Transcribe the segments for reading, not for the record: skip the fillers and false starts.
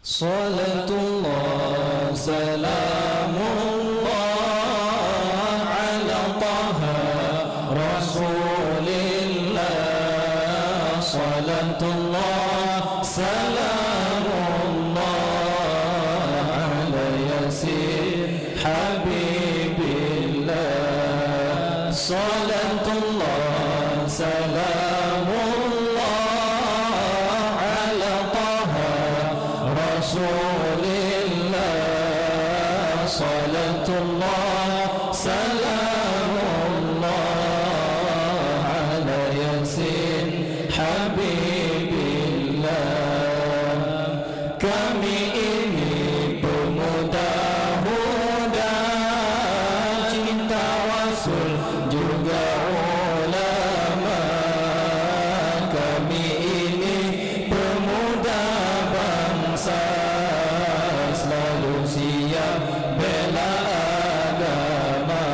Salatullah salamullah ala taha rasulillah. Salatullah salamullah ala yasin habibillah. Salatullah salamullah ala taha rasulillah. Salatullah salamullah ala yasin habibillah. Kami ini pemuda muda, cinta Rasul juga ulama. Kami ini pemuda bangsa, selalu siap bela agama.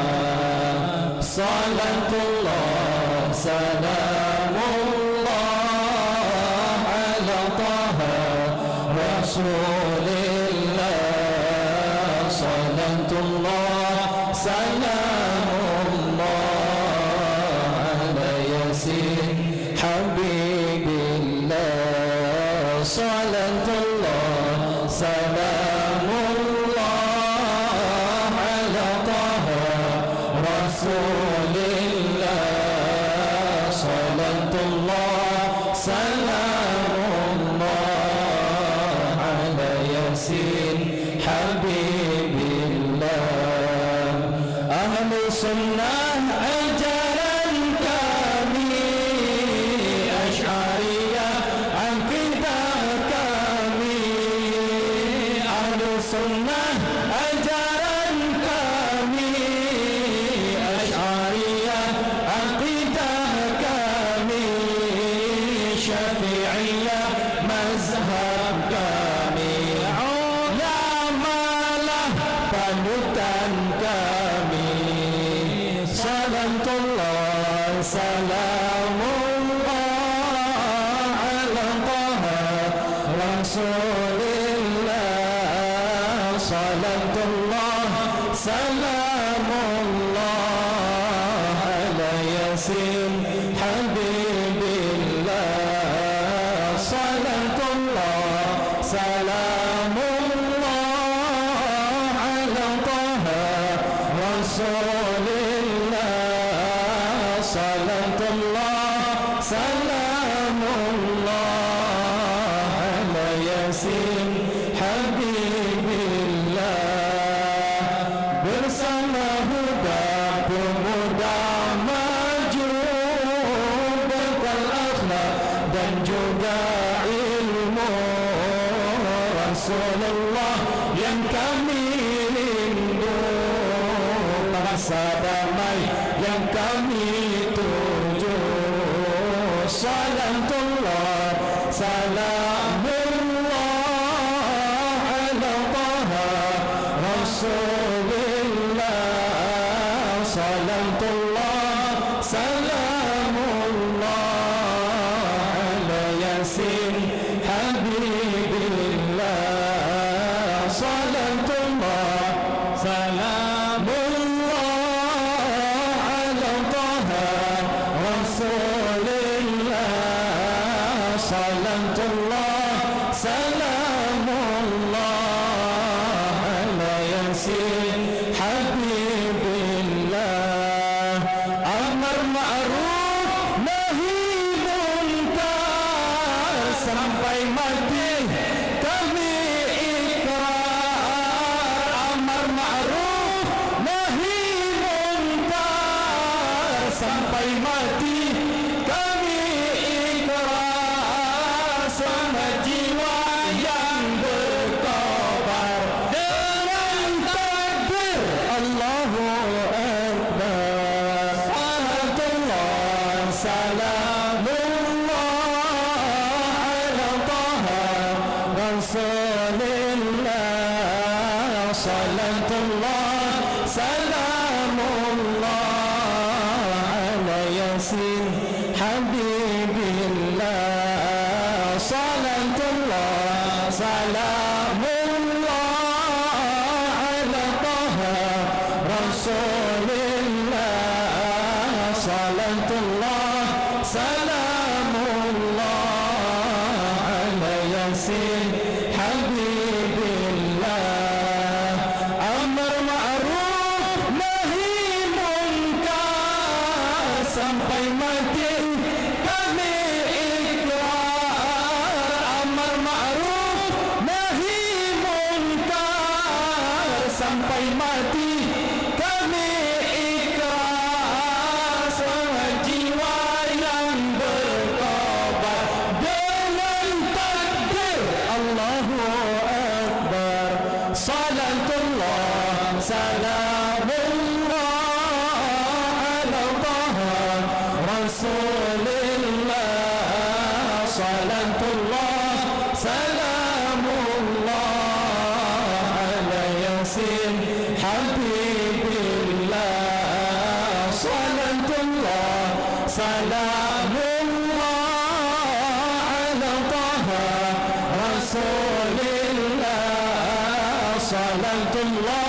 Salatullah salamullah ala taha rasulillah. Salatullah salamullah ala yasin habibillah. Salatullah salamullah ala taha rasulillah. Salatullah salamullah ala yasin habibillah. Ahlu sunnah ajaran kami, Asy'ariyah akidah kami. Ahlu sunnah ajaran kami, Asy'ariyah akidah kami. Syafi'iyah mazhab kami. Ulamalah panutan kami. Salatullah salamullah ala taha rasulillah. Salatullah salamullah ala yasin habibillah. Salatullah salamullah ala taha rasulillah. Salatullah salamullah ala yasin habibillah. Bersama huda pemuda maju, bekal akhlak dan juga ilmu. Rasulullah yang kami rindu, bangsa damai yang kami tuju. Salatullah salamullah ala taha rasulillah. Salatullah salamullah ala yasin habibillah. Salatullah salamullah ala taha rasulillah. Salatullah salamullah ala yasin habibillah. Amar ma'ruf nahi munkar, sampai mati kami ikrar. Amar ma'ruf nahi munkar, sampai mati kami ikrar. Sama jiwa yang berkobar dengan takbir Allahu Akbar. Salatullah salamullah ala taha rasulillah. Salatullah salamullah ala yasin habibillah. Salatullah salam Yasin Habibillah. Amar ma'ruf nahi munkar, sampai mati kami ikrar. Amar ma'ruf nahi munkar, sampai mati kami ikrar. Semua jiwa yang bertobat dengan takbir Allahu Akbar. Salatullah salamullah ala taha Rasulillah. Salatullah salamullah ala Yasin Habibillah. Salatullah salamullah ala taha Rasulillah. Salatullah